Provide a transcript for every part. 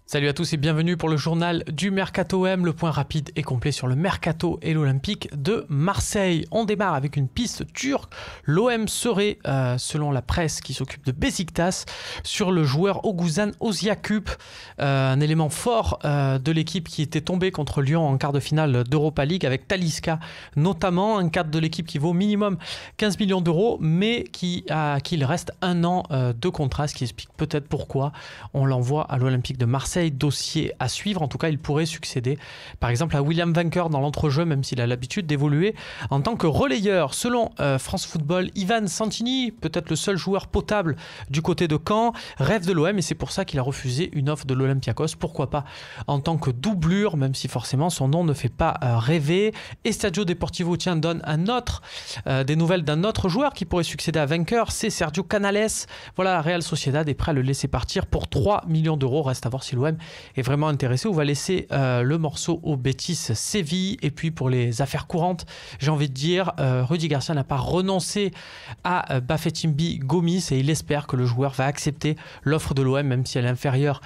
Salut à tous et bienvenue pour le journal du Mercato OM, le point rapide et complet sur le Mercato et l'Olympique de Marseille. On démarre avec une piste turque. L'OM serait, selon la presse qui s'occupe de Beşiktaş, sur le joueur Oguzhan Ozyakup, un élément fort de l'équipe qui était tombé contre Lyon en quart de finale d'Europa League avec Talisca, notamment un cadre de l'équipe qui vaut minimum 15 millions d'euros, mais qu'il reste un an de contrat, ce qui explique peut-être pourquoi on l'envoie à l'Olympique de Marseille. Dossier à suivre, en tout cas il pourrait succéder par exemple à William Vainqueur dans l'entrejeu, même s'il a l'habitude d'évoluer en tant que relayeur. Selon France Football, Ivan Santini, peut-être le seul joueur potable du côté de Caen, rêve de l'OM et c'est pour ça qu'il a refusé une offre de l'Olympiakos. Pourquoi pas en tant que doublure, même si forcément son nom ne fait pas rêver. Estadio Deportivo donne des nouvelles d'un autre joueur qui pourrait succéder à Vainqueur, c'est Sergio Canales. Voilà, la Real Sociedad est prêt à le laisser partir pour 3 millions d'euros. Reste à voir si l'OM est vraiment intéressé ou va laisser le morceau au Betis Séville. Et puis pour les affaires courantes, j'ai envie de dire, Rudy Garcia n'a pas renoncé à Bafétimbi Gomis et il espère que le joueur va accepter l'offre de l'OM, même si elle est inférieure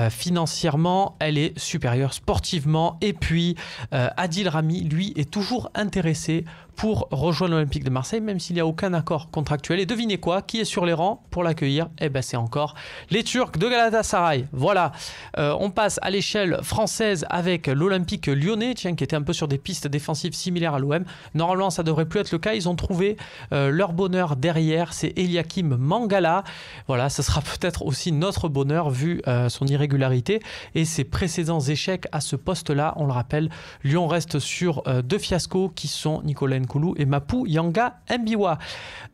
financièrement, elle est supérieure sportivement. Et puis Adil Rami, lui, est toujours intéressé pour rejoindre l'Olympique de Marseille, même s'il n'y a aucun accord contractuel. Et devinez quoi, qui est sur les rangs pour l'accueillir? Eh ben c'est encore les Turcs de Galatasaray. Voilà, on passe à l'échelle française avec l'Olympique lyonnais, tiens, qui était un peu sur des pistes défensives similaires à l'OM. Normalement, ça devrait plus être le cas. Ils ont trouvé leur bonheur derrière, c'est Eliakim Mangala. Voilà, ce sera peut-être aussi notre bonheur vu son irrégularité et ses précédents échecs à ce poste-là. On le rappelle, Lyon reste sur deux fiascos qui sont Nicolas Nkoulou et Mapou Yanga Mbiwa.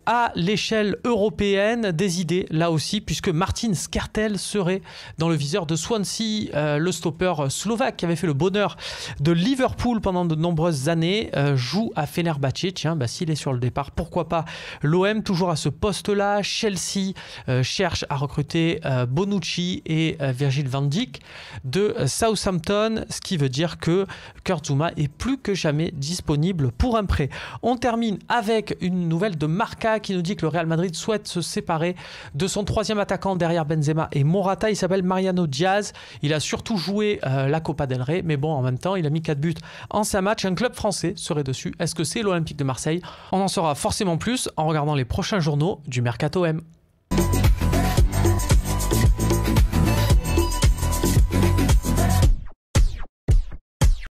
À l'échelle européenne, des idées là aussi, puisque Martin Skrtel serait dans le viseur de Swansea, le stopper slovaque qui avait fait le bonheur de Liverpool pendant de nombreuses années, joue à Fenerbahçe. Tiens, bah, s'il est sur le départ, pourquoi pas l'OM toujours à ce poste-là. Chelsea cherche à recruter Bonucci et Virgil van Dijk de Southampton, ce qui veut dire que Kurt Zouma est plus que jamais disponible pour un prêt. On termine avec une nouvelle de Marca qui nous dit que le Real Madrid souhaite se séparer de son troisième attaquant derrière Benzema et Morata. Il s'appelle Mariano Diaz. Il a surtout joué la Copa del Rey, mais bon, en même temps, il a mis 4 buts en 5 matchs. Un club français serait dessus. Est-ce que c'est l'Olympique de Marseille? On en saura forcément plus en regardant les prochains journaux du Mercato OM.